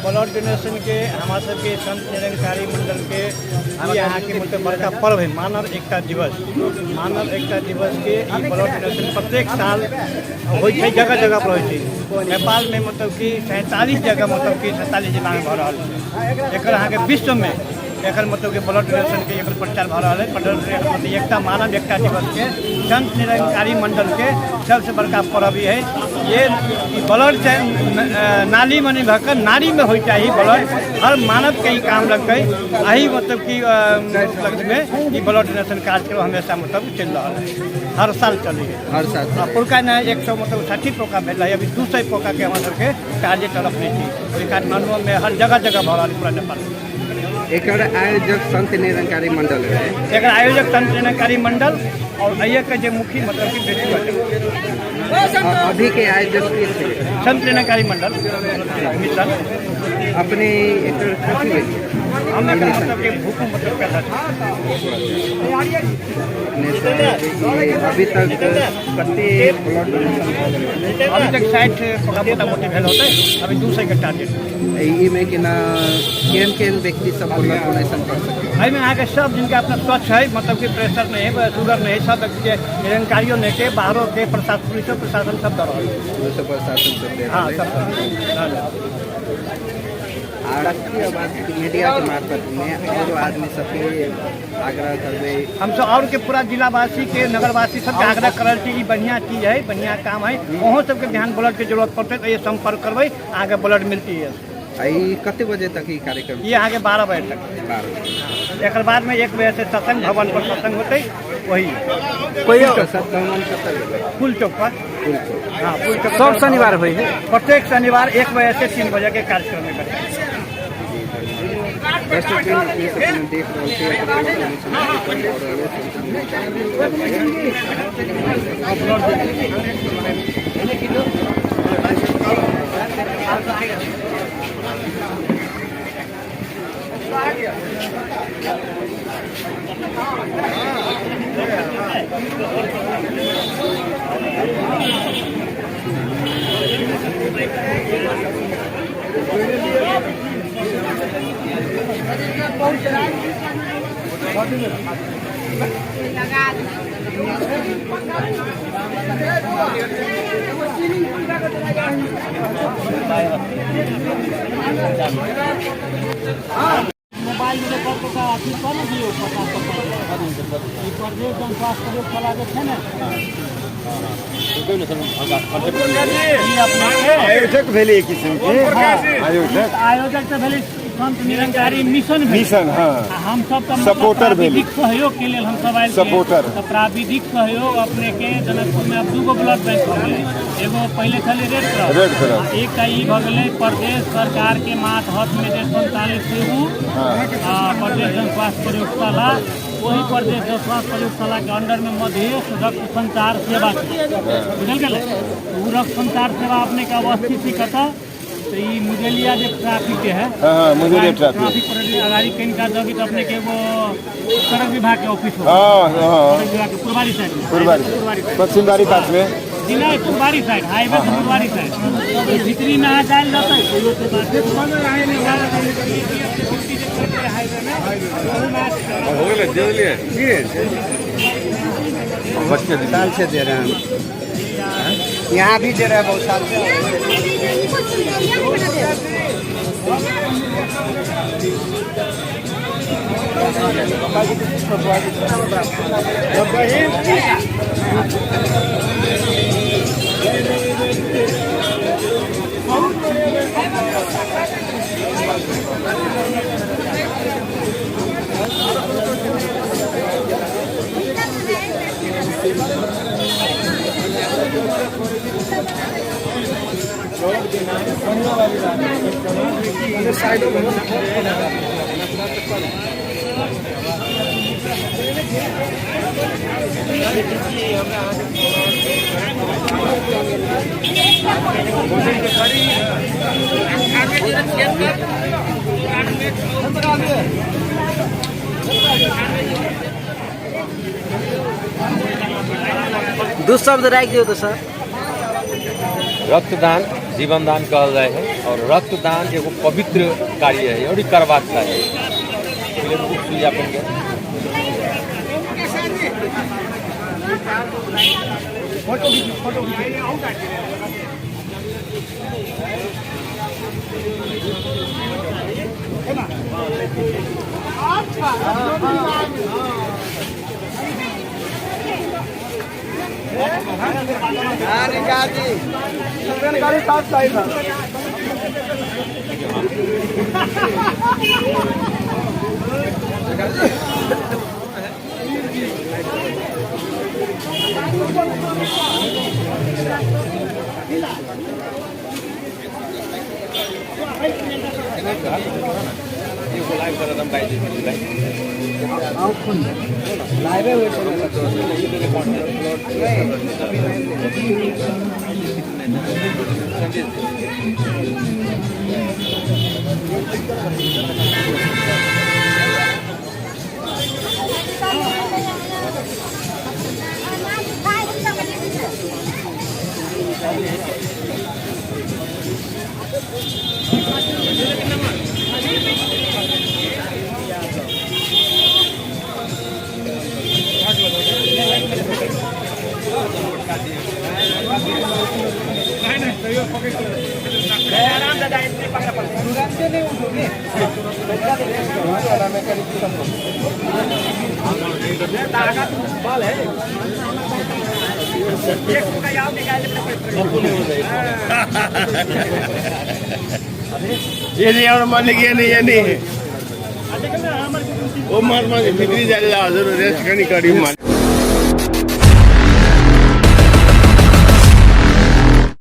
Blood donation के हमारे सबके संत निरंकारी मंडल के यहाँ के मतलब बड़का पर्व है मानव एकता दिवस। मानव एकता दिवस के ब्लड डोनेशन प्रत्येक साल हो जगह जगह पर हो। नेपाल में मतलब कि 47 जगह मतलब कि 47 जिला में भ रहा है। एक विश्व में एक मतलब कि ब्लड डोनेशन के एक प्रचार भ रहा है। मतलब एकता मानव एकता दिवस के संत निरंकारी मंडल के सबसे बड़का पर्व है। ये ब्लड नाली में नहीं भरकर नारी में हो चाहिए ब्लड। हर मानव के ही काम लगते यही मतलब कि उपलब्ध में ये ब्लड डोनेशन कार्यक्रम हमेशा मतलब चल रहा है। हर साल चली है। हर साल पुरका न 100 मतलब 60 पोका मिल है। अभी 200 पोका के हमारे सबके टारगेट रखने थी। काठमांडू में हर जगह जगह भ रहा है पूरा नेपाल में। एक आयोजक संत निरंकारी मंडल है। एक आयोजक संत निरंकारी मंडल और ये के मुखी मतलब की बेटी अभी के आयोजक संत निरंकारी मंडल मिशन अपने हम मतलब के भूकु मतलब कैसा अभी तक कते ब्लड डोनेशन अभी तक 60 मोटा-मोटी भेल होता है। अभी 200 के टारगेट में कि ना केन व्यक्ति सब ब्लड डोनेशन कर सकते में यहाँ के सब जिनका अपना स्वच्छ है मतलब कि प्रेशर नहीं है शुगर नहीं है सब व्यक्ति के निरंकारियों ने के बाहरों के प्रशासन पुलिस प्रशासन सब दर प्रशासन सब हाँ सब मीडिया के मार्फत में और आदमी सबके आग्रह करबे हम सब और के पूरा जिलावासी के नगरवासी सबके आग्रह करल कि बढ़िया चीज है बढ़िया काम है। वहाँ सबके ध्यान ब्लड के जरूरत पड़ते तो ये संपर्क करबे आगे ब्लड मिलती है। कते बजे तक ये कार्यक्रम ये आगे 12 बजे तक। एक बाद में 1 बजे से सत्संग भवन पर सत्संग होते वही कोई फुल चौक पर। हाँ फुल चौक सब शनिवार हुई है। प्रत्येक शनिवार 1 बजे से 3 बजे के कार्यक्रम में करें। मोबाइल में आयोजक भेले किस्म के आयोजक तो भेले संत निरंकारी मिशन हाँ हम सब सपोर्टर प्राविधिक सहयोग के लिए हम सब आए सपोर्टर तो प्राविधिक सहयोग अपने के जनकपुर में अब 2 ब्लड बैंक हो गए। एगो पहले खाली रेड क्रॉस एक का ई भगले प्रदेश सरकार के मातहत में 47 प्रदेश जन स्वास्थ्य प्रयोगशाला वही प्रदेश जन स्वास्थ्य प्रयोगशाला के अंडर में मध्य रक्त संचार सेवा बुझल गए। रक्त संचार सेवा अपने के अवस्थित ही कता तो ये मुजेलिया जो ट्रैफिक के है ट्रैफिक अगाड़ी कहीं का जब अपने के वो सड़क विभाग के ऑफिस हो पूर्वारी साइड पश्चिम बारी पास में जिला पूर्वारी साइड हाईवे से पूर्वारी साइड भीतरी में आ जाए जाता है। बच्चे साल से दे रहे हैं यहाँ भी दे रहे हैं बहुत साल से। दो शब्द राख दियो तो सर। रक्तदान जीवनदान कहल जाए है और रक्तदान एगो पवित्र कार्य है और करबाक चाहिए। ये नहीं और मान लीजिए नहीं ये नहीं वो मत फिक्री जाए रेस्ट करनी करी मान